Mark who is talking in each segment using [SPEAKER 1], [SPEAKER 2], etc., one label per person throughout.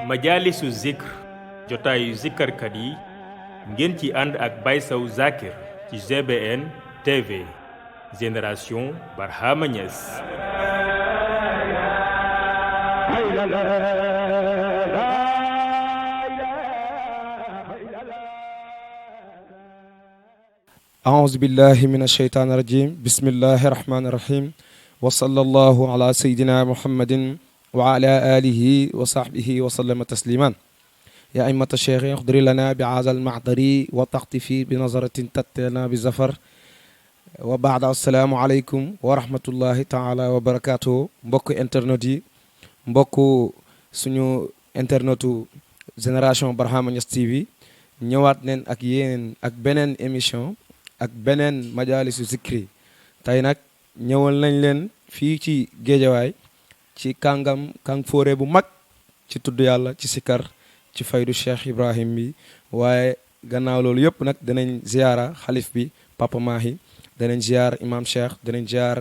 [SPEAKER 1] majaalisu zikr jotaayu zikkarkat yi ngeen ci ànd ak Baye Sow Zakir ci GBN TV Génération Barhama Niass.
[SPEAKER 2] أعوذ بالله من الشيطان الرجيم بسم الله الرحمن الرحيم وصلى الله على سيدنا محمد وعلى آله وصحبه وسلم تسليما يا أئمة الشيخ اخضر لنا بهذا المحضر وتختفي بنظرة تأتينا بزفر وبعد السلام عليكم ورحمة الله تعالى وبركاته mbokk internet yi mbokk suñu internetu Génération Barhama Niass TV ñëwaat neen ak yéen ak beneen émission ak beneen majaalisu zikri tey nag ñëwal nañ leen fii ci géejawaay ci kàngam kàng fóore bu mag ci tudd yàlla ci sikar ci faydu Cheikh Ibrahim bi waaye gannaaw loolu yëpp nag danañ ziara xalif bi Papa Mahi danañ ziar imam Cheikh danañ ziar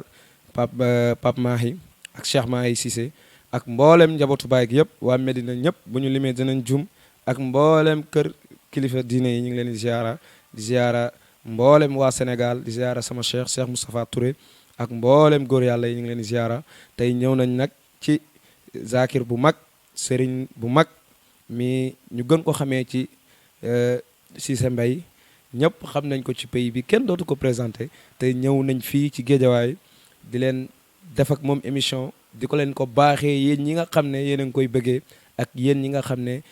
[SPEAKER 2] Papa Mahi ak Cheikh Mahi Cissé ak mboolem njabootu baay gi yëpp waa Medina ñëpp bu ñu limee danañ jum ak mboolem kër kilifa diine yi ñu ngi leen di ziara mboolem waa Sénégal di ziara sama Cheikh Moustapha Touré ak mboolem góor yàlla yi ñu ngi leen di ziara tey ñëw nañ nag ci zakir bu mag sëriñ bu mag mi ñu gën ko xamee ci Cissé Mbaye ñëpp xam nañ ko ci pays bi kenn dootu ko présenté tey ñëw nañ fii ci géejawaay di leen def ak moom émission di ko leen ko baaxee yéen ñi nga xam ne yéen a ngi koy bëggee ak yéen ñi nga xam ne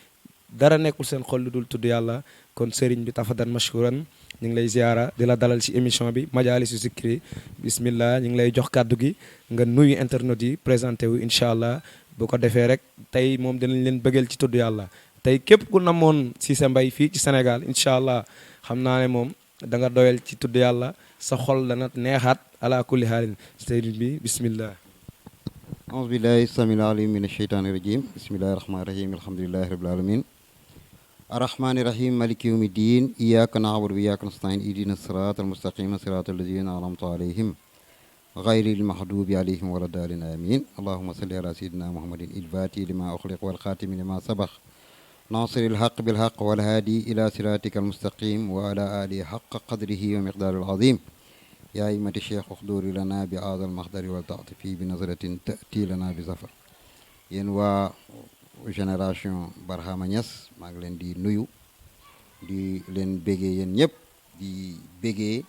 [SPEAKER 2] dara nekkul seen xol lu dul tudd yàlla kon sëriñ bi tafadan mashkuran ñu ngi lay ziara di la dalal ci émission bi majaalisu zikri bismillah ñu ngi lay jox kàddu gi nga nuyu internet yi présenté wu incha allah bu ko defee rek tey moom dinañ leen bëggeel ci tudd yàlla tey képp ku namoon Cissé Mbaye fii ci Sénégal incha allah xam naa ne moom da nga doyal ci tudd yàlla sa xol dana neexaat ala kulli haalin sëriñ bi bismillah
[SPEAKER 3] أعوذ بالله السميع العليم من الشيطان الرجيم بسم الله الرحمن الرحيم الحمد لله رب العالمين الرحمن الرحيم مالك يوم الدين إياك نعبد وإياك نستعين اهدنا الصراط المستقيم صراط الذين أنعمت عليهم غير المغضوب عليهم ولا الضالين آمين اللهم صل على سيدنا محمد الفاتح لما أخلق والخاتم لما سبق ناصر الحق بالحق والهادي إلى صراطك المستقيم وعلى آله حق قدره ومقداره العظيم يا أئمة الشيخ اخضر لنا بهذا المحضر والتعطف بنظرة تأتي لنا بزفر yéen waa Génération Barhama Niass maa ngi leen di nuyu di leen bégee yéen ñëpp di bégee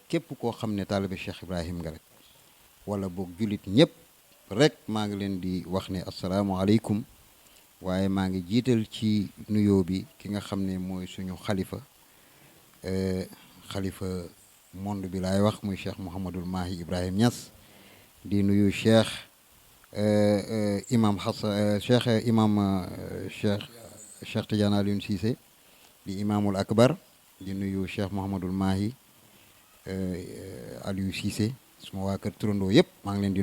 [SPEAKER 3] képp koo xam ne taalibe Cheikh Ibrahim nga rek wala boog jullit ñëpp rek maa ngi leen di wax ne asalaamualeykum waaye maa ngi jiital ci nuyoo bi ki nga xam ne mooy suñu xalifa monde bi laay wax muy Cheikh Mouhamadul Mahi Ibrahim Niass di nuyu Cheikh imam Hassan Cheikh Tidiane Alioune Cissé di imamul akbar di nuyu Cheikh Mouhamadul Mahi Aliou Cissé suma waa kër turandoo yëpp maa ngi leen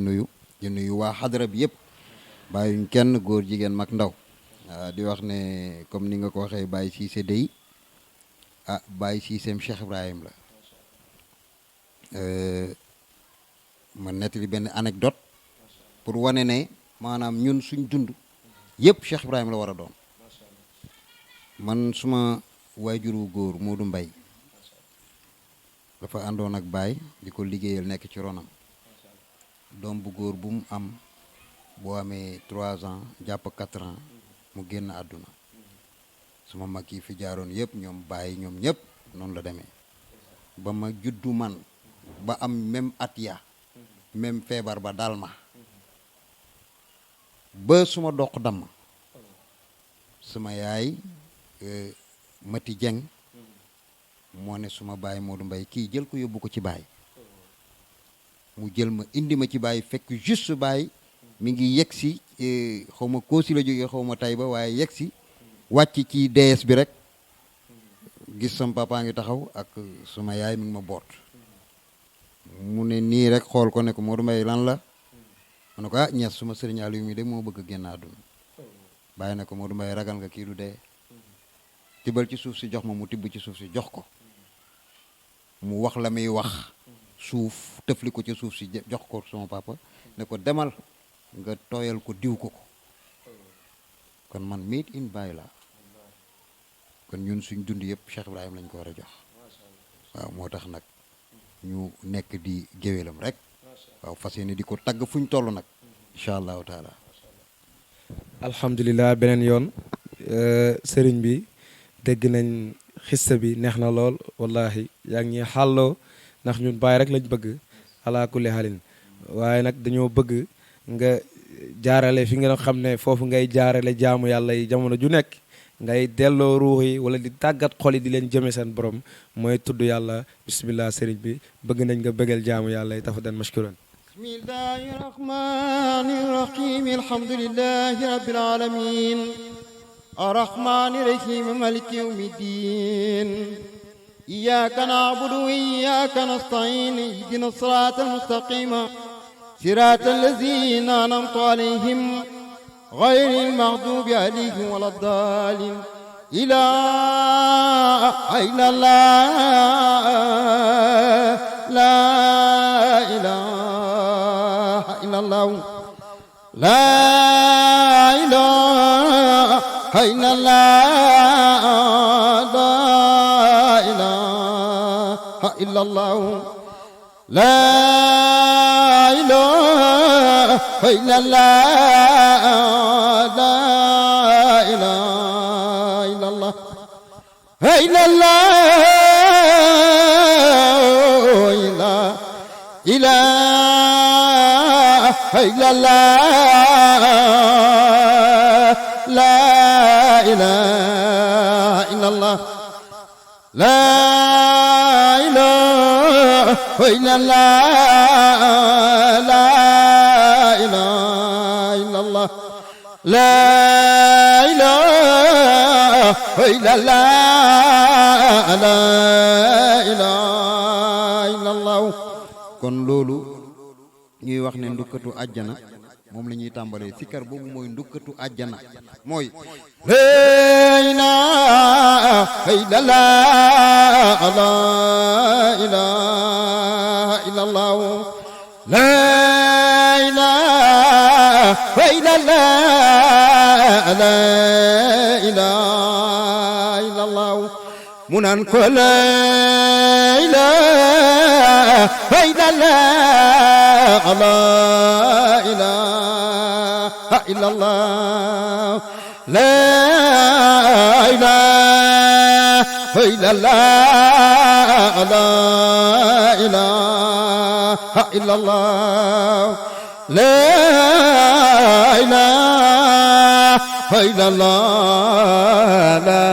[SPEAKER 3] di nuyu waa xadara bi yëpp bàyyuñ kenn góor jigéen mag ndaw di wax ne comme ni nga ko waxee Baye Cissé day Baye Cissé Cheikh Ibrahim la ma nettali benn anecdote pour wane ne maanaam ñun suñ dund yëpp Cheikh Ibrahima la war a doon man suma waajuru góor Modou Mbaye dafa àndoon ak baay di ko liggéeyal nekk ci ronam doom bu góor bu mu am boo amee 3 ans jàpp 4 ans mu génn àdduna suma mag yi fi jaaroon yëpp ñoom baay ñoom ñëpp noonu la demee ba ma juddu man ba am même at ya même feebar ba dal ma ba suma doq damm suma yaay Mati Dieng moo ne suma baay Modou Mbaye kii jël ko yóbbu ko ci baay mu jël ma indi ma ci baay fekk juste baay mi ngi yegg si xaw ma Koosi la jógee xaw ma Taïba waaye yegg si wàcc ci DS bi rek gis sama papa ngi taxaw ak suma yaay mi ngi ma boot mu ne nii rek xool ko ne ko Modou Mbaye lan la mu ne ko Niass suma sëriñ Aliou mi de moo bëgg a génn àdduna bàyyi na ko Modou Mbaye ragal nga kii du dee tibbal ci suuf si jox ma mu tibb ci suuf si jox ko mu wax la muy wax suuf tëfli ko ci suuf si jox ko sama papa ne ko demal nga tooyal ko diw ko kon man made in Baye la kon ñun suñ dund yëpp Cheikh Ibrahim lañ ko war a jox waaw moo tax nag ñu nekk di géwélam rek waaw fas yéene di ko tagg fuñ toll nag incha allahu taala.
[SPEAKER 2] alhamdulilah beneen yoon sëriñ bi dégg nañ xista bi neex na lool wallahi yaa ngi ñuy xàlloo ndax ñun Baye rek lañ bëgg ala kulli halin waaye nag dañoo bëgg nga jaarale fi nga xam ne foofu ngay jaarale jaamu yàlla yi jamono ju nekk ngay delloo ruux yi wala di tàggat xol yi di leen jëme seen borom mooy tudd yàlla bismillah sëriñ bi bëgg nañ nga bëggal jaamu yàlla yi tafadan mashkuran.
[SPEAKER 3] bismillahi rahmani rahim alhamdulillahi rabbil alamin arrahmani rahim maliki yawmiddin iyyaka na'budu wa iyyaka nasta'in ihdina siratal mustaqim siratal ladzina an'amta alayhim غير المغضوب عليهم ولا الضالين إله إلا الله لا إله إلا الله لا إله إلا الله لا إله إلا الله لا إله إلا الله لا إله إلا الله إلا الله إلا إله إلا الله لا إله إلا الله لا إله إلا الله لا إله إلا الله لا إله إلا الله لا إله إلا الله kon loolu ñuy wax ne ndukkatu àjjana moom la ñuy tàmbalee sikar boobu mooy ndukkatu àjjana mooy la ilaha illallah la ilaha illallah la ilaha illallah la ilaha illallah mu naan ko la ilaha illallah la ilaha illallah la ilaha illallah la ilaha illallah la ilaha illallah la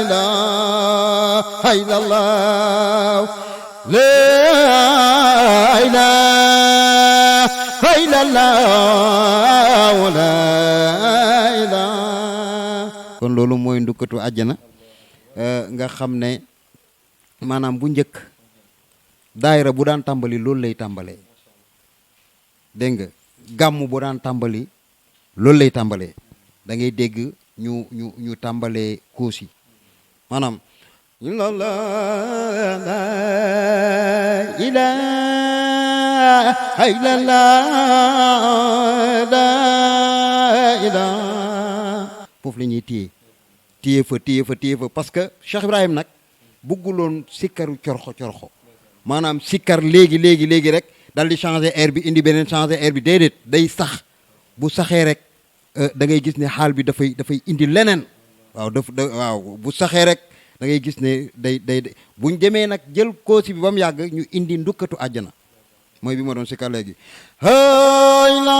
[SPEAKER 3] ilaha illallah la ilaha illallah la ilaha. kon loolu mooy ndukkatu àjjana nga xam ne maanaam bu njëkk daayira bu daan tàmbali loolu lay tàmbalee dégg nga gàmm bu daan tàmbali loolu lay tàmbalee da ngay dégg ñu tàmbalee koosi maanaam la ilaha illallah la ilaha foofu la ñuy téye fa parce que Cheikh Ibrahim nag bugguloon sikkaru corxo maanaam sikkar léegi rek dal di changer air bi indi beneen changer air bi déedéet day sax bu saxee rek da ngay gis ne xaal bi dafay indi leneen waaw waaw bu saxee rek da ngay gis ne day buñ demee nag jël koosi bi ba mu yàgg ñu indi ndukkatu àjjana mooy bi ma doon sikkar léegi la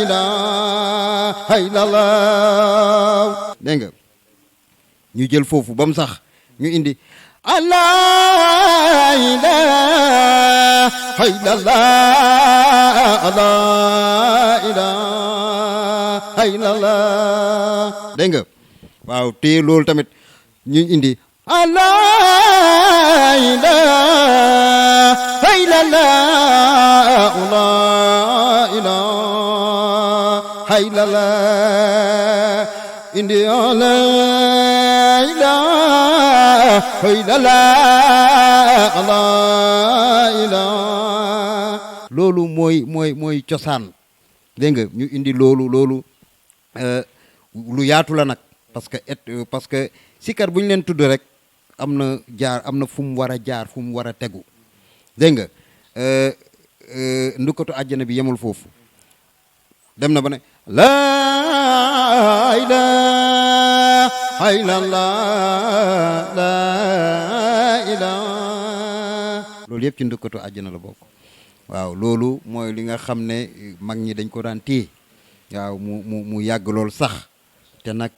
[SPEAKER 3] ilaha illallah dégg nga ñu jël foofu ba mu sax ñu indi la ilaha illallah la ilaha illallah dégg nga waaw te loolu tamit ñu indi la ilaha illallah la ilaha illallah indi la ilaha illallah la ilaha loolu mooy cosaan dégg nga ñu indi loolu lu yaatu la nag parce que sikar bu ñu leen tudd rek am na fu mu war a jaar fu mu war a tegu dégg nga ndukkatu àjjana bi yemul foofu dem na ba ne laa ilaaha illallaah laa ilaaha loolu yëpp ci ndukkatu àjjana la bokk waaw loolu mooy li nga xam ne mag ñi dañ ko daan téye waaw mu yàgg loolu sax te nag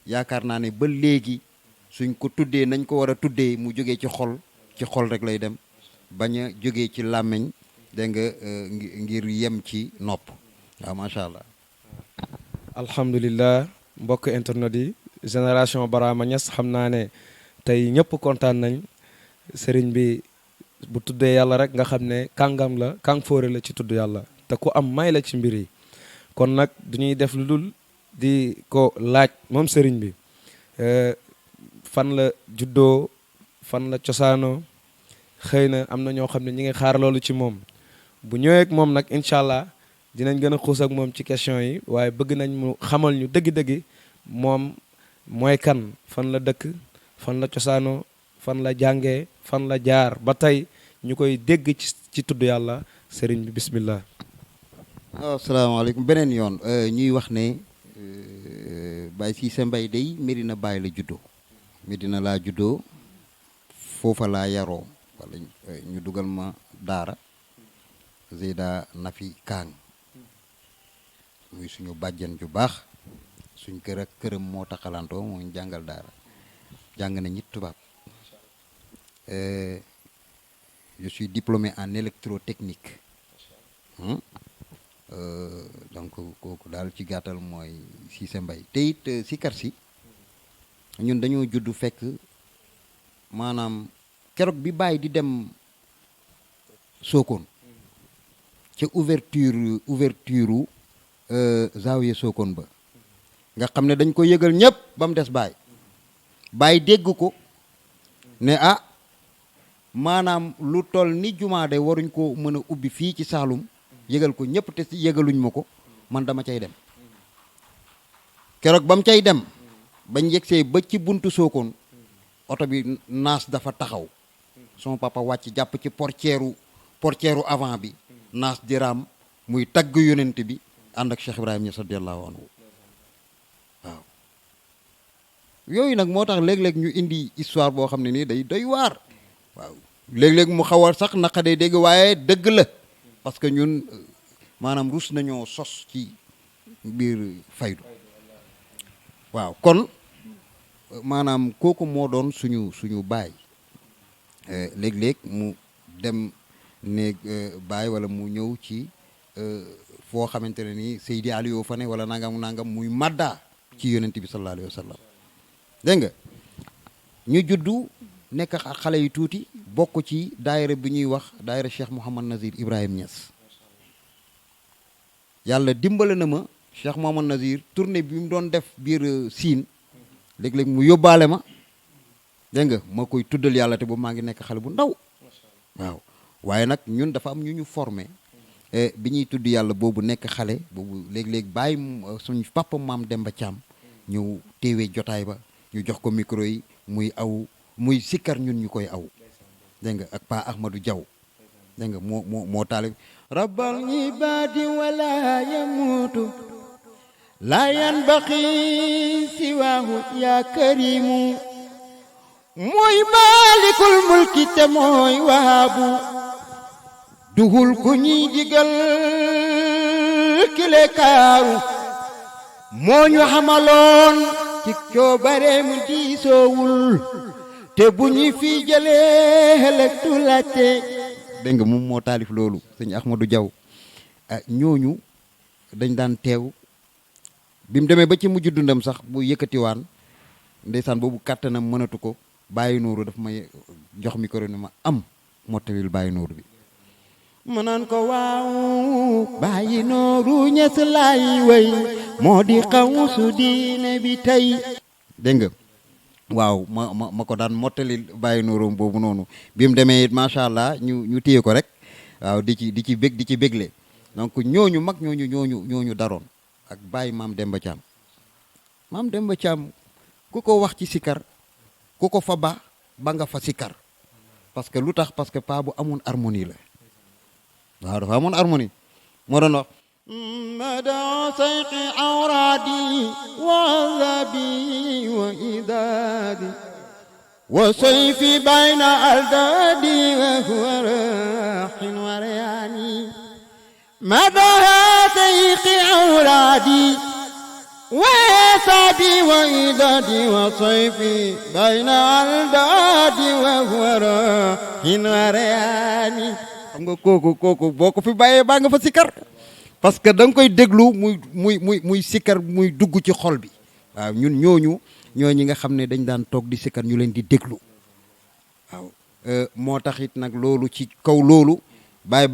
[SPEAKER 3] yaakaar naa ne ba léegi suñ ko tuddee nañ ko war a tuddee mu jógee ci xol rek lay dem bañ a jógee ci làmmiñ dégg nga ngir yem ci nopp waaw macha allah.
[SPEAKER 2] alhamdulilah mbokk internet yi génération Barhama Niass xam naa ne tey ñëpp kontaan nañ sëriñ bi bu tuddee yàlla rek nga xam ne kàngam la kàng fóore la ci tudd yàlla te ku am may la ci mbir yi kon nag du ñuy def lu dul di ko laaj moom sëriñ bi fan la juddoo fan la cosaanoo xëy na am na ñoo xam ne ñi ngi xaar loolu ci moom bu ñëwee ak moom nag incha allah dinañ gën a xuus ak moom ci question yi waaye bëgg nañ mu xamal ñu dëgg-dëgg moom mooy kan fan la dëkk fan la cosaanoo fan la jàngee fan la jaar ba tey ñu koy dégg ci tudd yàlla sëriñ bi bismillah.
[SPEAKER 3] asalaamaaleykum beneen yoon ñuy wax ne Baye Cissé Mbaye day Medina Baye la juddoo Medina laa juddoo foofa laa yaroo wala ñu dugal ma daara Zeyda Nafi Kaang muy suñu bàjjen ju baax suñ kër ak këram moo taxalantoo moo ñu jàngal daara jàng na ñit tubaab je suis diplômé en électrotechnique donc kooku daal ci gàttal mooy Cissé Mbaye te it sikar si ñun dañoo judd fekk maanaam keroog bi Baye di dem Sokone ca ouverture Zawiya Sokone ba nga xam ne dañ ko yëgal ñëpp ba mu des Baye dégg ko ne maanaam lu toll ni jumaa de waruñ ko mën a ubbi fii ci Saalum yëgal ko ñëpp te yëgaluñ ma ko man dama cay dem keroog ba mu cay dem bañ yegsee ba ci buntu Sokone oto bi naas dafa taxaw sama papa wàcc jàpp ci portière avant bi naas di raam muy tagg yonent bi ànd ak Cheikh Ibrahima Niass radiyallahu anhu waaw yooyu nag moo tax léeg-léeg ñu indi histoire boo xam ne nii day doy waar waaw léeg-léeg mu xaw a sax naqadee dégg waaye dëgg la parce que ñun maanaam rus nañoo sos ci biir faydu waaw kon maanaam kooku moo doon suñu baay léeg-léeg mu dem néeg baay wala mu ñëw ci foo xamante ne nii Seydi Aliou fa ne wala nangam muy madda ci yonent bi sallallahu alayhi wa sallam dégg nga ñu juddu nekk xale yu tuuti bokk ci daayira bi ñuy wax daayira Cheikh Mouhamad Nazir Ibrahim Niass yàlla dimbale na ma Cheikh Mouhamad Nazir tournée bi mu doon def biir Siin léeg-léeg mu yóbbaale ma dégg nga ma koy tuddal yàlla te boobu maa ngi nekk xale bu ndaw waaw waaye nag ñun dafa am ñu ñu formé bi ñuy tudd yàlla boobu nekk xale boobu léeg-léeg bàyyi suñu papa maam Demba Thiam ñëw teewee jotaay ba ñu jox ko micro yi muy sikkar ñun ñu koy aw dégg nga ak Pa Ahmadou Diaw dégg nga moo taalib rabbal ibaadi wala yamuutu laa yanbaqi siwaahu yaa karimu mooy maalikul mulki te mooy waabu duhul ku ñuy digal kile kaaru moo ñu xamaloon ci coobareem diisoowul te bu ñu fi jëlee ëllëg du laajte dégg nga moom moo taalif loolu sëñ Ahmadou Diaw ñooñu dañ daan teew bi mu demee ba ci mujj dundam sax bu yëkkatiwaan ndeysaan boobu kàttanam mënatu ko bàyyi nuuru daf may jox micro ni ma am mottalil bàyyi nuuru bi ma naan ko waaw bàyyi nuuru Ñas laay way moo di xawsu diine bi tey dégg nga waaw ma ko daan mottali bàyyi nuuróom boobu noonu bi mu demee it macha allah ñu téye ko rek waaw di ci bégle donc ñooñu mag ñooñu daroon ak bàyyi maam Demba Thiam. maam Demba Thiam ku ko wax ci sikar ku ko fa ba nga fa sikar parce que lu tax parce que paa bu amoon harmonie la waaw dafa amoon harmonie moo doon wax mada sayqi awradi wa azabi wa idadi wa sayfi bayna aldadi wa huwa rahin wa rayani mada sayqi awradi وسعدي وإدادي وصيفي بين الدادي وهراء ورياني xam nga kooku boo ko fi bàyyee baa nga fa sikkar parce que da nga koy déglu muy sikkar muy dugg ci xol bi waaw ñun ñooñi nga xam ne dañ daan toog di sikkar ñu leen di déglu waaw moo tax it nag loolu ci kaw loolu Baye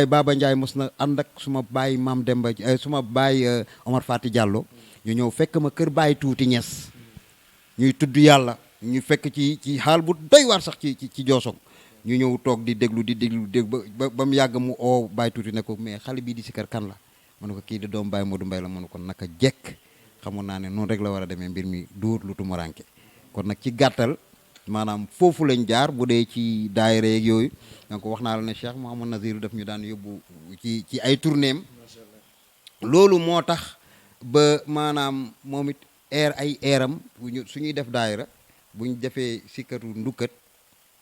[SPEAKER 3] Baba Ndiaye mos na ànd ak suma baay maam Demba suma baay Omar Fati Diallo ñu ñëw fekk ma kër Baye Tuuti Ñas ñuy tudd yàlla ñu fekk ci xaal bu doy waar sax ci Joosong ñu ñëw toog di déglu ba mu yàgg mu oo Baye Tuuti ne ko mais xale bii di sikar kan la ma ne ko kii di doom Baye Modou Mbaye la ma ne ko naka jekk xamoon naa ne noonu rek la war a demee mbir mi duur lu tumuranke kon nag ci gàttal maanaam foofu lañ jaar bu dee ci daayira yeeg yooyu donc wax naa la ne Cheikh Mouhamad Nazir daf ñu daan yóbbu ci ay tournéem loolu moo tax ba maanaam moom it ay eeram suñuy def daayira buñ defee sikkaru ndukkat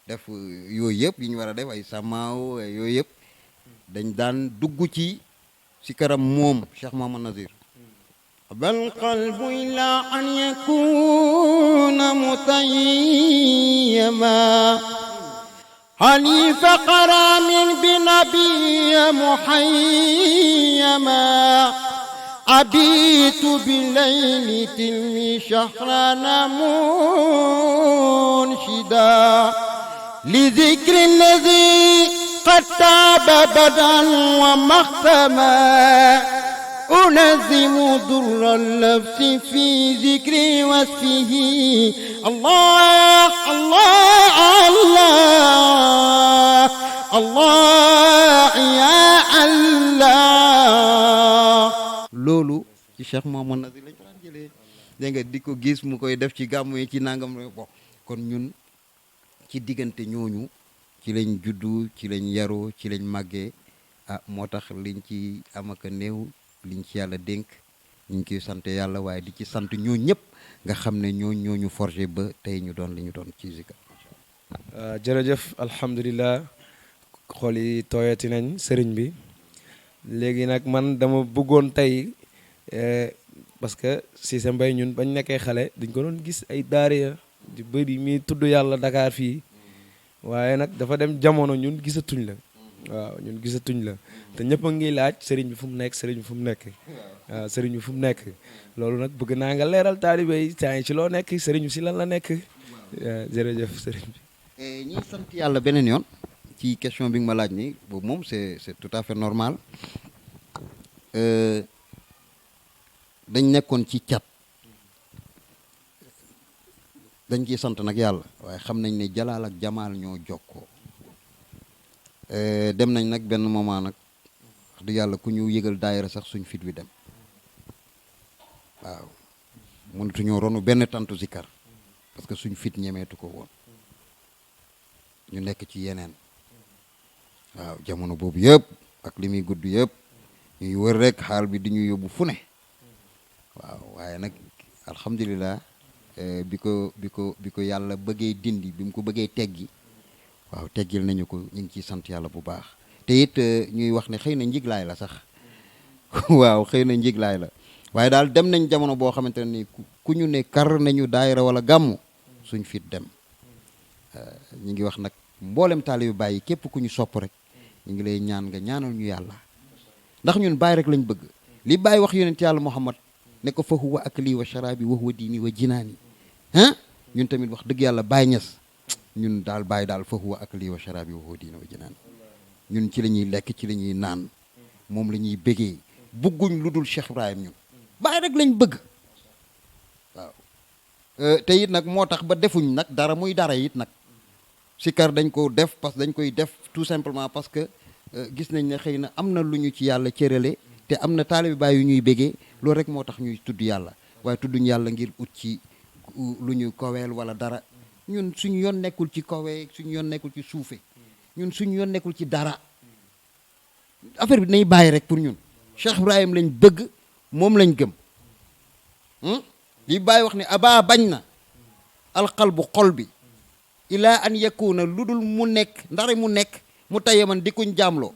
[SPEAKER 3] def yooyu yëpp yi ñu war a def ay samaaw yooyu yëpp dañ daan dugg ci sikkaram moom Cheikh Mouhamad Nazir bal qalbu ila an yakuna mutayyama hanifa qaramin bi nabiyya muhayyama أبيت بالليل تلمي شهرنا منشدا لذكر الذي قد تاب بدا ومختما أنزم ضر اللبس في ذكري واسفه الله الله الله الله يا الله loolu ci Cheikh Mouhamad Nazir lañ ko daan jëlee dégg nga di ko gis mu koy def ci gàmmu yi ci nangam bon kon ñun ci diggante ñooñu ci lañ juddu ci lañ yaroo ci lañ màggee moo tax liñ ci am ak néew liñ ci yàlla dénk ñu ngi koy sant yàlla waaye di ci sant ñoo ñëpp nga xam ne ñooñu forgé ba tey ñu doon li ñu doon ci zikar.
[SPEAKER 2] jërëjëf alhamdulilah xool yi tooyati nañ sëriñ bi. léegi nag man dama bëggoon tey parce que Cissé Mbaye ñun bañ nekkee xale dañ ko doon gis ay daara di bëri mi tudd yàlla Dakar fii waaye nag dafa dem jamono ñun gisatuñ la waaw ñun gisatuñ la te ñëpp a ngi laaj sëriñ bi fu mu nekk sëriñ bi fu mu nekk waaw sëriñ bi fu mu nekk loolu nag bëgg naa nga leeral taalibe yi saa yi ci loo nekk sëriñ bi si lan la nekk jërëjëf sëriñ bi.
[SPEAKER 3] ñi sant yàlla beneen yoon. ci question bi nga ma laaj ni boobu moom c'est tout à fait normal dañ nekkoon ci cat dañ ciy sant nag yàlla waaye xam nañ ne jalaal ak jamaal ñoo jokkoo dem nañ nag benn moment nag wax dëgg yàlla ku ñu yëgal daayira sax suñ fit wi dem waaw mënatuñoo ronu benn tantu zikar parce que suñ fit ñemeetu ko woon ñu nekk ci yeneen waaw jamono boobu yëpp ak li muy gudd yëpp ñuy wër rek xaal bi di ñu yóbbu fu ne waaw waaye nag alhamdulilah bi ko yàlla bëggee dindi bi mu ko bëggee teggi waaw teggil nañu ko ñu ngi ciy sant yàlla bu baax te it ñuy wax ne xëy na njiglaay la sax waaw xëy na njiglaay la waaye daal dem nañ jamono boo xamante ne ni ku ñu ne kar nañu daayira wala gàmmu suñ fit dem ñu ngi wax nag mboolem taalibe Baay képp ku ñu sopp rek ñu ngi lay ñaan nga ñaanal ñu yàlla ndax ñun Baay rek lañ bëgg li Baay wax yonent yàlla Muhammad ne ko fa huwa akli wa sharabi wa huwa diini wa jinaani ñun tamit wax dëgg yàlla Baay Ñas ñun daal Baay daal fa huwa akli wa sharabi wa huwa diini wa jinaani ñun ci la ñuy lekk ci la ñuy naan moom la ñuy bëggee bëgguñ lu dul Cheikh Ibrahim ñun Baay rek lañ bëgg waaw te it nag moo tax ba defuñ nag dara muy dara it nag sikar dañ ko def parce que dañ koy def tout simplement parce que gis nañ ne xëy na am na lu ñu ci yàlla cërale te am na taalibe baay yu ñuy bégee loolu rek moo tax ñuy tudd yàlla waaye tudduñ yàlla ngir ut ci lu ñu koweel wala dara ñun suñu yoon nekkul ci kowee suñu yoon nekkul ci suufe ñun suñu yoon nekkul ci dara affaire bi dinañ bàyyi rek pour ñun Cheikh Ibrahim lañ bëgg moom lañ gëm li bàyyi wax ne aba bañ na alqalbu xol bi ilaa an yakuna lu dul mu nekk ndare mu nekk mu tayyaman di kuñ jaamloo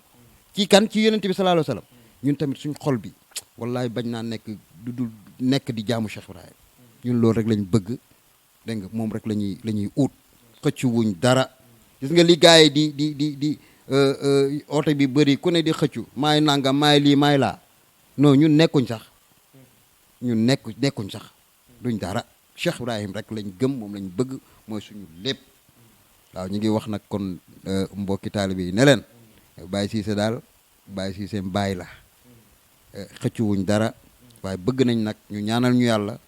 [SPEAKER 3] ci kan ci yonent bi sallallahu alayhi wa sallam ñun tamit suñ xol bi wallahi bañ naa nekk lu dul nekk di jaamu Cheikh Ibrahim ñun loolu rek lañ bëgg dégg nga moom rek la ñuy ut xëccu wuñ dara gis nga li gars yi di oote bi bëri ku ne di xëccu maay nangam maay lii maay laa non ñun nekkuñ sax ñun nekkuñ sax duñ dara Cheikh Ibrahim rek lañ gëm moom lañ bëgg mooy suñu lépp waaw ñu ngi wax nag kon mbokki taalibe yi ne leen Baye Cissé daal Baye Cissé mbaay la xëccuwuñ dara waaye bëgg nañ nag ñu ñaanal ñu yàlla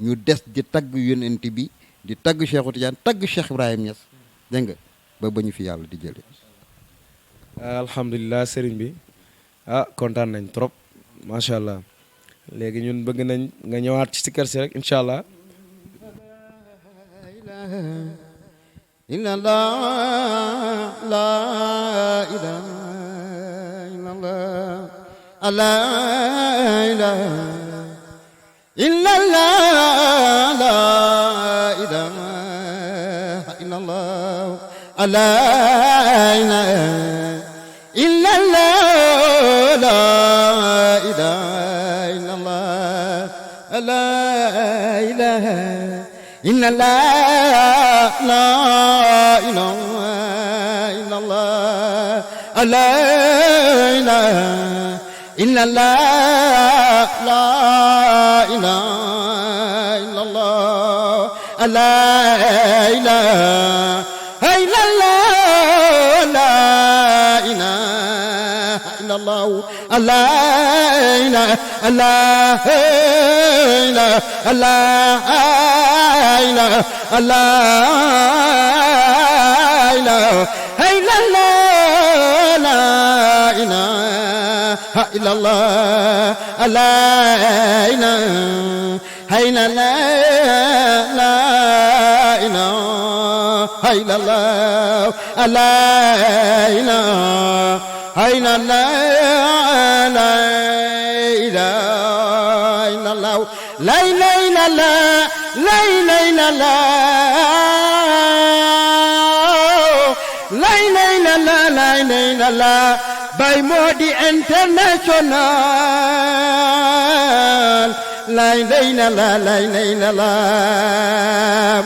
[SPEAKER 3] ñu des di tagg yonent bi di tagg Cheikhu Tidiane tagg Cheikh Ibrahim Niass dégg nga ba ñu fi yàlla di jële
[SPEAKER 2] alhamdulilah sëriñ bi kontaan nañ trop macha allah léegi ñun bëgg nañ nga ñëwaat ci sikkar si rek incha allah
[SPEAKER 3] إلا الله لا إله إلا الله لا إله إلا الله لا إله إلا الله لا إله إلا الله لا إله إلا الله لا إله إلا الله لا إله إلا الله لا إله إلا الله لا إله إلا الله لا إله إلا الله لا إله إلا الله لا إله الله إله الله إله الله إله إلا الله لا إله إلا الله لا إله إلا الله لا إله إلا الله لا إله إلا الله لا إله إلا الله لا إله إلا الله لا إله إلا الله لا إله إلا الله لا إله إلا الله Baye Mody International la ilaha illallah la ilaha illallah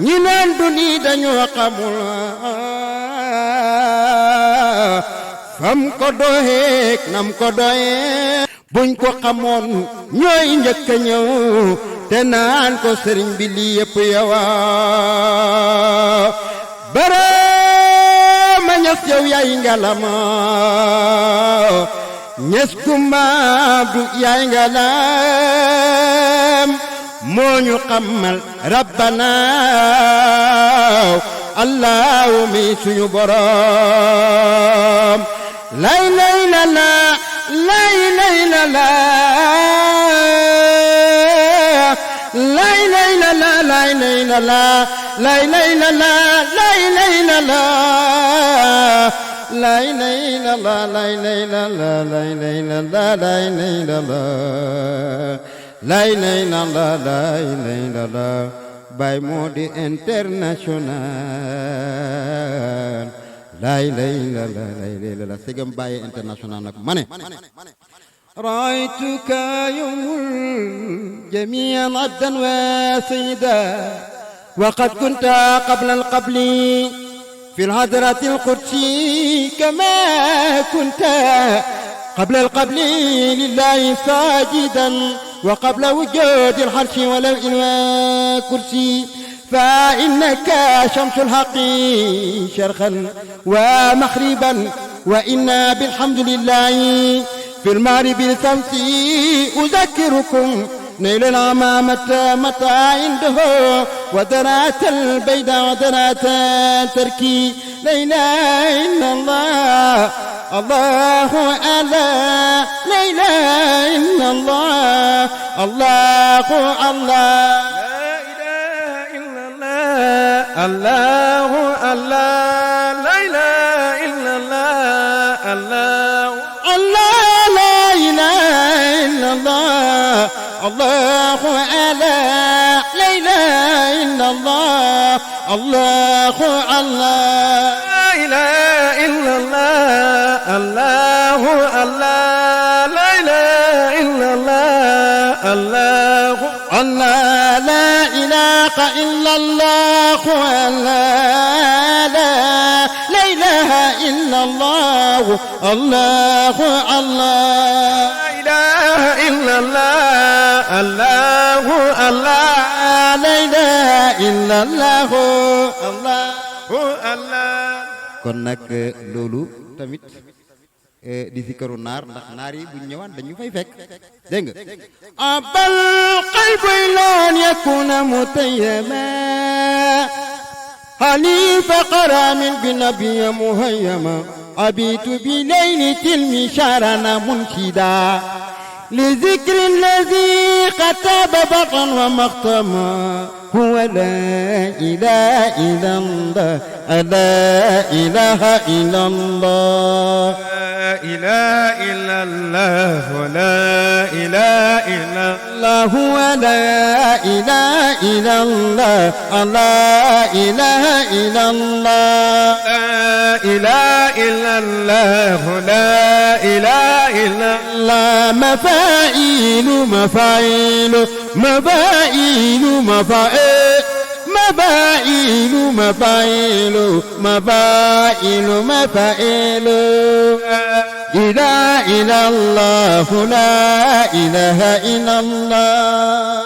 [SPEAKER 3] ñi naan du nii dañoo xamul fam ko doxeek nam ko doyee buñ ko xamoon ñooy njëkk a ñëw te naan ko sëriñ bi lii yëpp yowa Barama Ñas yow yaay ngalama Ñas Kumba Abdu yaay ngalam moo ñu xamal rabbana allahu mi suñu borom lay lay la la lay lay la la lay lay la la lay lay la la lay lay la la lay lay la la lay lay la la lay lay la la lay lay la la lay lay la la lay lay la la lay lay la la Baye Mody International lay lay la la lay lay la la segam Baye International nag ma ne رأيتك يوم جميعا عبدا وسيدا وقد كنت قبل القبل في الحضرة القدسي كما كنت قبل القبل لله ساجدا وقبل وجود الحرش ولوء وكرسي فإنك شمس الحق شرقا ومغربا وإنا بالحمد لله في المغرب الشمس أذكركم نيل العمامة متى عنده ودرات البيضاء ودرات التركي لا إله إلا الله الله ألا لا إله إلا الله الله الله
[SPEAKER 2] الله الله لا إله إلا الله الله
[SPEAKER 3] الله لا إله إلا الله الله ألا لا إله إلا الله الله الله
[SPEAKER 2] لا إله إلا الله الله الله لا إله إلا الله الله
[SPEAKER 3] الله لا إله إلا الله الله لا إله إلا الله الله الله
[SPEAKER 2] لا إله إلا الله الله الله
[SPEAKER 3] لا إله إلا الله الله
[SPEAKER 2] الله
[SPEAKER 3] kon nag loolu tamit di zikaru naar ndax naar yi bu ñëwaan dañu fay fekk dégg nga abal qalbu lan yakuna mutayyama halifa qaramin bi nabiyya muhayyama abitu bi layli tilmi sharana munshida لذكر الذي كتب بطن ومختما هو لا إله إلا الله لا إله إلا الله
[SPEAKER 2] لا إله إلا الله ولا إله إلا الله
[SPEAKER 3] هو لا إله إلا الله لا إله إلا الله
[SPEAKER 2] لا إله إلا الله لا إله إلا
[SPEAKER 3] الله مفاعيل مفاعيل مفاعيل مفاعيل مفاعيل مفاعيل مفاعيل مفاعيل إله إلا الله لا إله إلا الله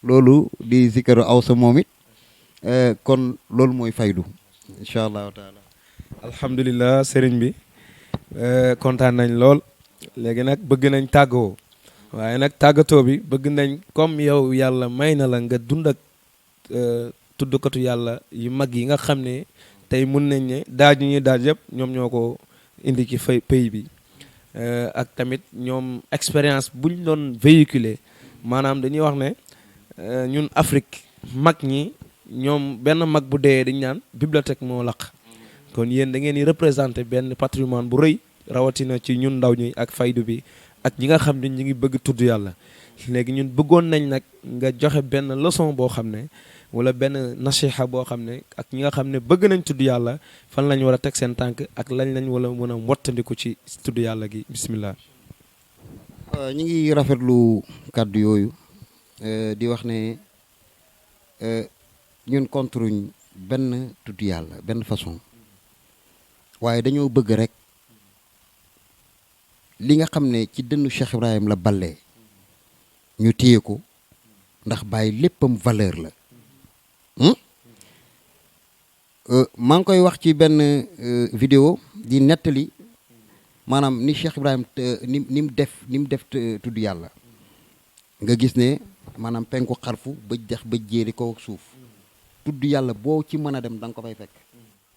[SPEAKER 3] loolu di zikru awsa moom it kon loolu mooy faydu incha allahu taala
[SPEAKER 2] alhamdulilah sëriñ bi kontaan nañ lool léegi nag bëgg nañ tàggoo waaye nag tàggatoo bi bëgg nañ comme yow yàlla may na la nga dund ak tuddkatu yàlla yu mag yi nga xam ne tey mun nañ ne daaj ñuy daaj yëpp ñoom ñoo ko indi ci pays bi ak tamit ñoom expérience buñ doon véhiculer maanaam dañuy wax ne ñun Afrique mag ñi ñoom benn mag bu dee dañ naan bibliothèque moo laq kon yéen da ngeen di représenter benn patrimoine bu rëy rawatina ci ñun ndaw ñi ak faydu bi ak ñi nga xam ne ñu ngi bëgg tudd yàlla léegi ñun bëggoon nañ nag nga joxe benn leçon boo xam ne wala benn nasiha boo xam ne ak ñi nga xam ne bëgg nañ tudd yàlla fan lañ war a teg seen tànk ak lañ wala mën a wattandiku ci tudd yàlla gi bismillah.
[SPEAKER 3] ñu ngi rafetlu kàddu yooyu di wax ne ñun contruñ benn tudd yàlla benn façon waaye dañoo bëgg rek li nga xam ne ci dënnu Cheikh Ibrahim la ballee ñu téye ko ndax bàyyi léppam valeur la maa ngi koy wax ci benn vidéo di nettali maanaam ni Cheikh Ibrahim ni mu def tudd yàlla nga gis ne maanaam penku xarfu ba dex ba jéeri kaw ak suuf tudd yàlla boo ci mën a dem da nga ko fay fekk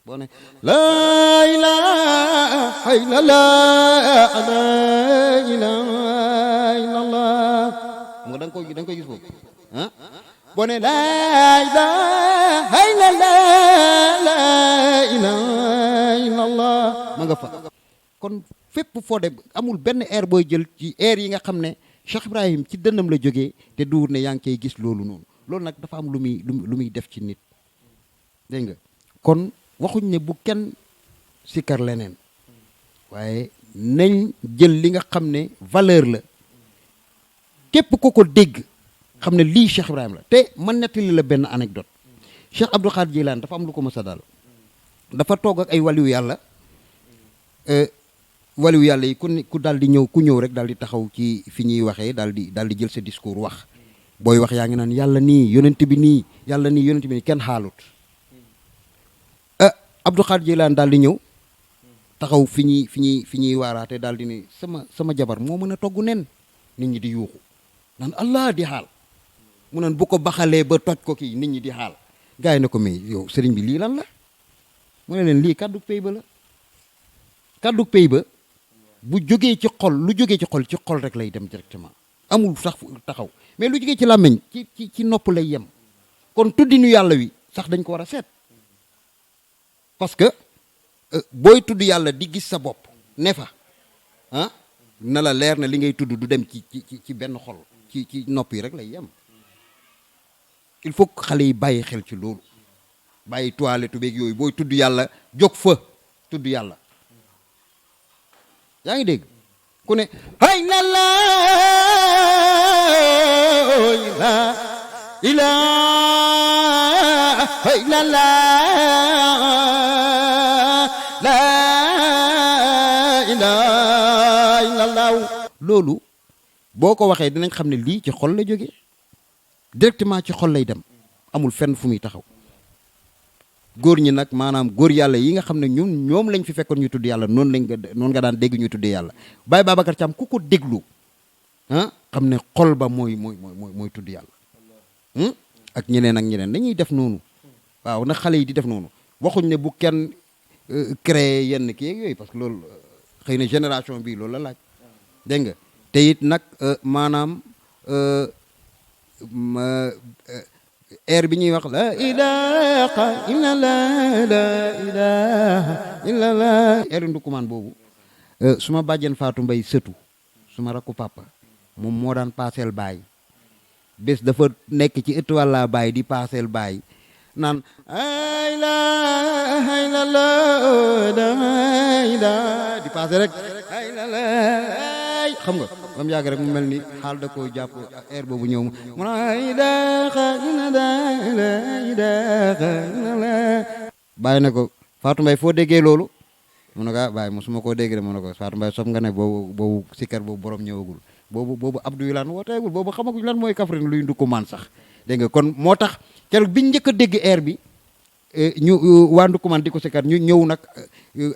[SPEAKER 3] boo ne laa ilaaha illallaah laa ilaaha illallaah nga da nga koy gis foofu ah boo ne laa ilaaha illallaah laa ilaaha illallaah ma nga fa kon fépp foo dem amul benn air booy jël ci air yi nga xam ne Cheikh Ibrahim ci dënnam la jógee te duur ne yaa ngi koy gis loolu noonu loolu nag dafa am lu muy def ci nit dégg nga kon waxuñ ne bu kenn sikkar leneen waaye nañ jël li nga xam ne valeur la képp ko dégg xam ne lii Cheikh Ibrahim la te man nettali la benn anecdote Cheikh Abdou Khadir Jilani dafa am lu ko mës a dal dafa toog ak ay waliyu yàlla waliyu yàlla yi ku daal di ñëw ku ñëw rek daal di taxaw ci fi ñuy waxee daal di jël sa discours wax booy wax yaa ngi naan yàlla nii yonent bi nii yàlla nii yonent bi nii kenn xaalut Abdou Khadir Jilani daal di ñëw taxaw fi ñuy waaraate daal di ne sama jabar moo mën a togg nen nit ñi di yuuxu naan allah di xaal mu naan bu ko baxalee ba toj ko kii nit ñi di xaal gars yi ne ko mais yow sëriñ bi lii lan la mu ne leen lii kàddu pay ba la kàddu pay ba bu jógee ci xol lu jógee ci xol rek lay dem directement amul sax taxaw mais lu jógee ci làmmiñ ci nopp lay yem kon tuddinu yàlla wi sax dañ ko war a seet parce que booy tudd yàlla di gis sa bopp ne fa ah na la leer na li ngay tudd du dem ci benn xol ci nopp yi rek lay yem il faut que xale yi bàyyi xel ci loolu bàyyi toilette beeg yooyu booy tudd yàlla jóg fa tudd yàlla yaa ngi dégg ku ne hay la la ila hay la la ilaha illallah loolu boo ko waxee dinañ xam ne lii ci xol la jógee directement ci xol lay dem amul fenn fu muy taxaw góor ñi nag maanaam góor yàlla yi nga xam ne ñoom lañ fi fekkoon ñu tudd yàlla noonu nga daan dégg ñu tuddee yàlla Baye Babacar Thiam ku ko déglu ah xam ne xol ba mooy tudd yàlla ak ñeneen dañuy def noonu waaw nag xale yi di def noonu waxuñ ne bu kenn créé yenn kii ak yooyu parce que loolu xëy na génération bii loolu la laaj dégg nga te it nag maanaam air bi ñuy wax la ilaha illallah la ilaha illallah air ndukumaan boobu su ma bàjjen Fatou Mbaye sëtu su ma rakku papa moom moo daan paaseel baay bés dafa nekk ci ëtt wàlla baay di paaseel baay naan ay la di paase rek ay la xam nga bam yàgg rek mu mel ni xaal da koo jàpp air boobu ñëw mu bàyyi na ko Fatou Mbaye foo déggee loolu mu ne ko bàyyi mosuma koo dégg de mu ne ko Fatou Mbaye sob nga ne boobu sikkar boobu borom ñëwagul boobu Abdou Wilane wooteegul boobu xamaguñ lan mooy Kaffrine luy ndukkumaan sax dégg nga kon moo tax keroog biñ njëkk a dégg air bi ñu waa ndukkumaan di ko sikkar ñu ñëw nag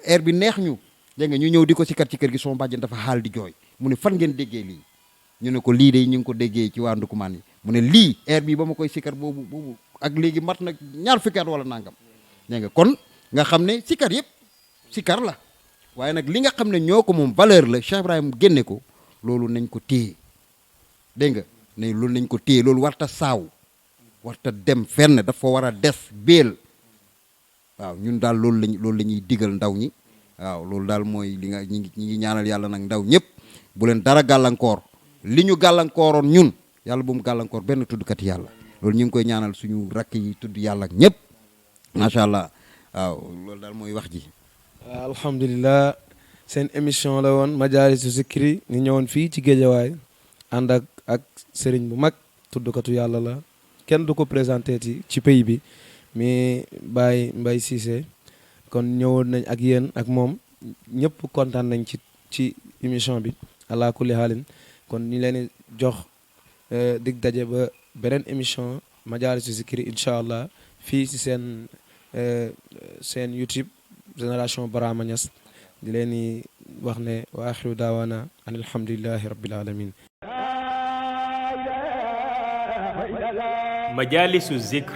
[SPEAKER 3] air bi neex ñu dégg nga ñu ñëw di ko sikkar ci kër gi sama bàjjen dafa xaal di jooy mu ne fan ngeen déggee lii ñu ne ko lii de ñu ngi ko déggee ci waa ndukkumaan yi mu ne lii air bi ba ma koy sikkar boobu ak léegi mat nag ñaar fukki at wala nangam dégg nga kon nga xam ne sikkar yëpp sikkar la waaye nag li nga xam ne ñoo ko moom valeur la Cheikh Ibrahima génne ko loolu nañ ko téye dégg nga ne loolu nañ ko téye loolu warta saaw warta dem fenn dafa war a des béel waaw ñun daal loolu la ñuy digal ndaw ñi waaw loolu daal mooy li nga ñi ngi ñaanal yàlla nag ndaw ñëpp bu leen dara gàllankoor li ñu gàllankooroon ñun yàlla bu mu gàllankoor benn tuddkat yàlla loolu ñu ngi koy ñaanal suñu rakk yi tudd yàlla ak ñëpp macha allah waaw loolu daal mooy wax ji.
[SPEAKER 2] alhamdulilah seen émission la woon Majalisu Zikri ñu ñëwoon fii ci Géejawaay ànd ak sëriñ bu mag tuddkatu yàlla la kenn du ko présenté ci pays bi mais Baye Mbaye Cissé kon ñëwoon nañ ak yéen ak moom ñëpp kontaan nañ ci émission bi ala kulli haalin kon ñu leen jox dig daje ba beneen émission Majalisu Zikri incha allah fii ci seen YouTube Génération Barhama Niass di leen di wax ne wa axiru daawaana an alhamdulillahi rabbil alamin
[SPEAKER 1] Majalisu Zikr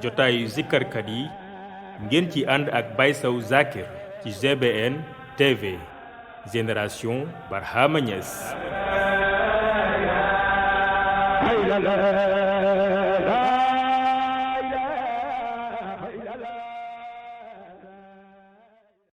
[SPEAKER 1] jotaayu zikkarkat yi ngeen ci ànd ak Baye Sow Zakir ci GBN TV Génération Barhama Niass